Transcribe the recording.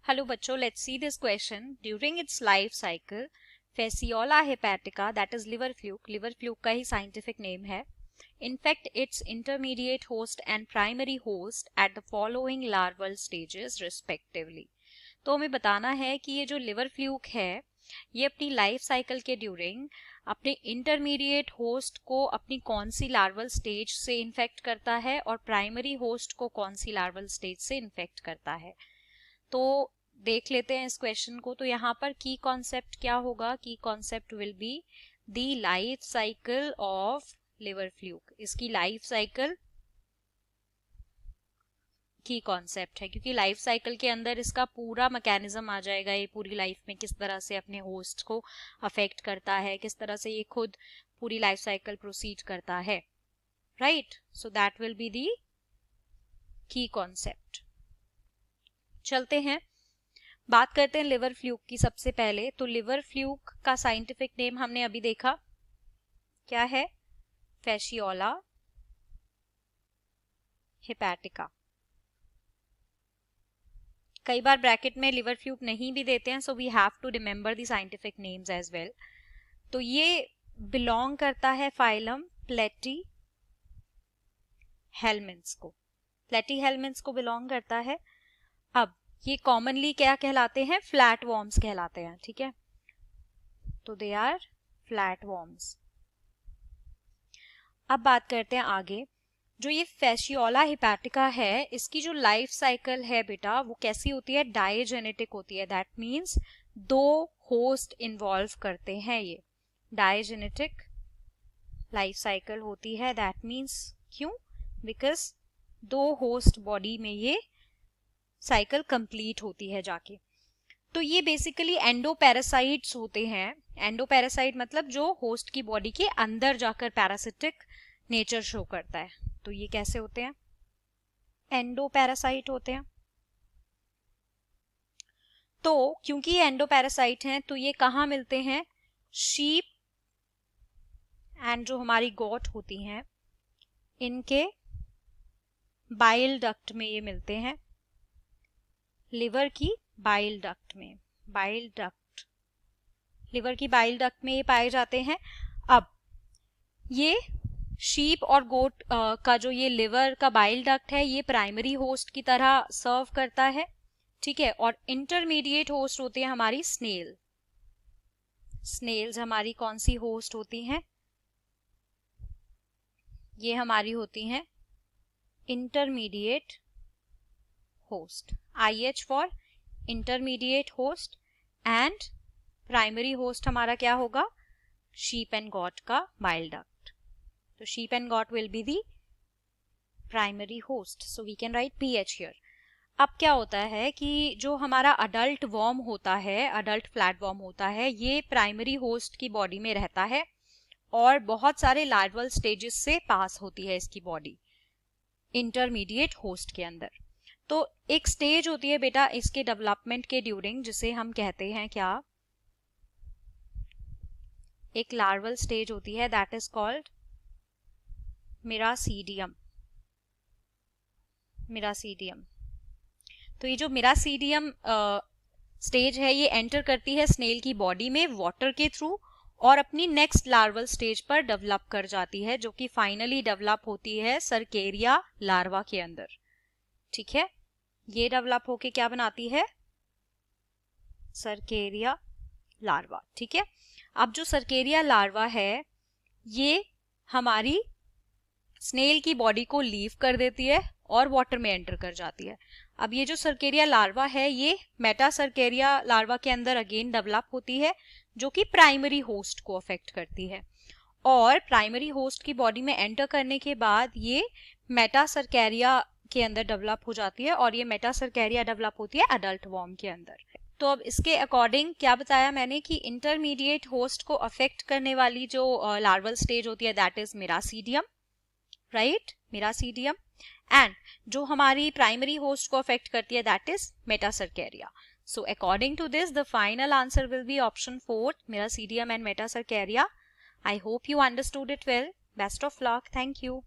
Hello बच्चों, let's see this question. During its life cycle, Fasciola hepatica, that is liver fluke का ही scientific name है, infect its intermediate host and primary host at the following larval stages respectively. तो हमें बताना है कि ये जो लिवर फ्लूक है ये अपनी लाइफ साइकिल के ड्यूरिंग अपने इंटरमीडिएट होस्ट को अपनी कौन सी लार्वल स्टेज से इन्फेक्ट करता है और प्राइमरी होस्ट को कौन सी लार्वल स्टेज से इन्फेक्ट करता है. तो देख लेते हैं इस क्वेश्चन को. तो यहाँ पर की कॉन्सेप्ट क्या होगा? की concept will be the life cycle of liver fluke. इसकी लाइफ साइकिल की कॉन्सेप्ट है क्योंकि लाइफ साइकिल के अंदर इसका पूरा मैकेनिज्म आ जाएगा. ये पूरी लाइफ में किस तरह से अपने होस्ट को अफेक्ट करता है, किस तरह से ये खुद पूरी लाइफ साइकिल प्रोसीड करता है. Right, so that will be the की कॉन्सेप्ट. चलते हैं, बात करते हैं लिवर फ्लूक की. सबसे पहले तो लिवर फ्लूक का साइंटिफिक नेम हमने अभी देखा क्या है? Fasciola hepatica. कई बार ब्रैकेट में लिवर फ्लूक नहीं भी देते हैं, so we have to remember the scientific names as well. तो ये बिलोंग करता है फाइलम प्लेटी हेलमिन्स को. प्लेटी हेलमिन्स को बिलोंग करता है. अब ये कॉमनली क्या कहलाते हैं? फ्लैट वॉर्म्स कहलाते हैं. ठीक है, तो दे आर फ्लैट वॉर्म्स. अब बात करते हैं आगे. जो ये फैसियोला हेपेटिका है इसकी जो लाइफ साइकिल है बेटा वो कैसी होती है? डायजेनेटिक होती है. दैट मीन्स दो होस्ट इन्वॉल्व करते हैं. ये डायजेनेटिक लाइफ साइकिल होती है. दैट मीन्स क्यों? बिकॉज दो होस्ट बॉडी में ये साइकिल कंप्लीट होती है जाके. तो ये बेसिकली एंडोपैरासाइट्स होते हैं. एंडोपैरासाइट मतलब जो होस्ट की बॉडी के अंदर जाकर पैरासिटिक नेचर शो करता है. तो ये कैसे होते हैं? एंडोपैरासाइट होते हैं. तो क्योंकि ये एंडोपैरासाइट हैं तो ये कहाँ मिलते हैं? शीप एंड जो हमारी गोट होती हैं इनके बाइल डक्ट में ये मिलते हैं. लिवर की बाइल डक्ट में, बाइल डक्ट, लिवर की बाइल डक्ट में ये पाए जाते हैं. अब ये शीप और गोट का जो ये लिवर का बाइल डक्ट है ये प्राइमरी होस्ट की तरह सर्व करता है. ठीक है, और इंटरमीडिएट होस्ट होती है हमारी स्नेल. स्नेल्स हमारी कौन सी होस्ट होती हैं? ये हमारी होती हैं intermediate host. IH for intermediate host and primary host हमारा क्या होगा? शीप एंड गॉट का बाइल डक्ट. तो sheep and goat will be the primary host. So we can write PH here. अब क्या होता है कि जो हमारा अडल्ट वॉर्म होता है, अडल्ट फ्लैट वॉर्म होता है, ये प्राइमरी होस्ट की बॉडी में रहता है और बहुत सारे लार्वल स्टेजेस से पास होती है इसकी बॉडी इंटरमीडिएट होस्ट के अंदर. तो एक स्टेज होती है बेटा इसके डेवलपमेंट के ड्यूरिंग जिसे हम कहते हैं क्या? एक लार्वल स्टेज होती है. That is called miracidium. Miracidium. तो ये जो मिरासीडियम स्टेज है ये एंटर करती है स्नेल की बॉडी में वाटर के थ्रू और अपनी नेक्स्ट लार्वल स्टेज पर डेवलप कर जाती है जो कि फाइनली डेवलप होती है सर्केरिया लार्वा के अंदर. ठीक है, ये डेवलप होके क्या बनाती है? Cercaria larva. ठीक है, अब जो सर्केरिया लार्वा है ये हमारी स्नेल की बॉडी को लीव कर देती है और वाटर में एंटर कर जाती है. अब ये जो सर्केरिया लार्वा है ये मेटा सर्केरिया लार्वा के अंदर अगेन डेवलप होती है जो कि प्राइमरी होस्ट को अफेक्ट करती है और प्राइमरी होस्ट की बॉडी में एंटर करने के बाद ये मेटा सर्केरिया के अंदर डेवलप हो जाती है और ये मेटा सर्केरिया डेवलप होती है अडल्ट वॉर्म के अंदर. तो अब इसके अकॉर्डिंग क्या बताया मैंने कि इंटरमीडिएट होस्ट को अफेक्ट करने वाली जो लार्वल स्टेज होती है that is miracidium. Right, miracidium. And जो हमारी प्राइमरी होस्ट को अफेक्ट करती है that is metacercaria. So according to this the final answer will be option 4, miracidium and metacercaria. I hope you understood it well. Best of luck. Thank you.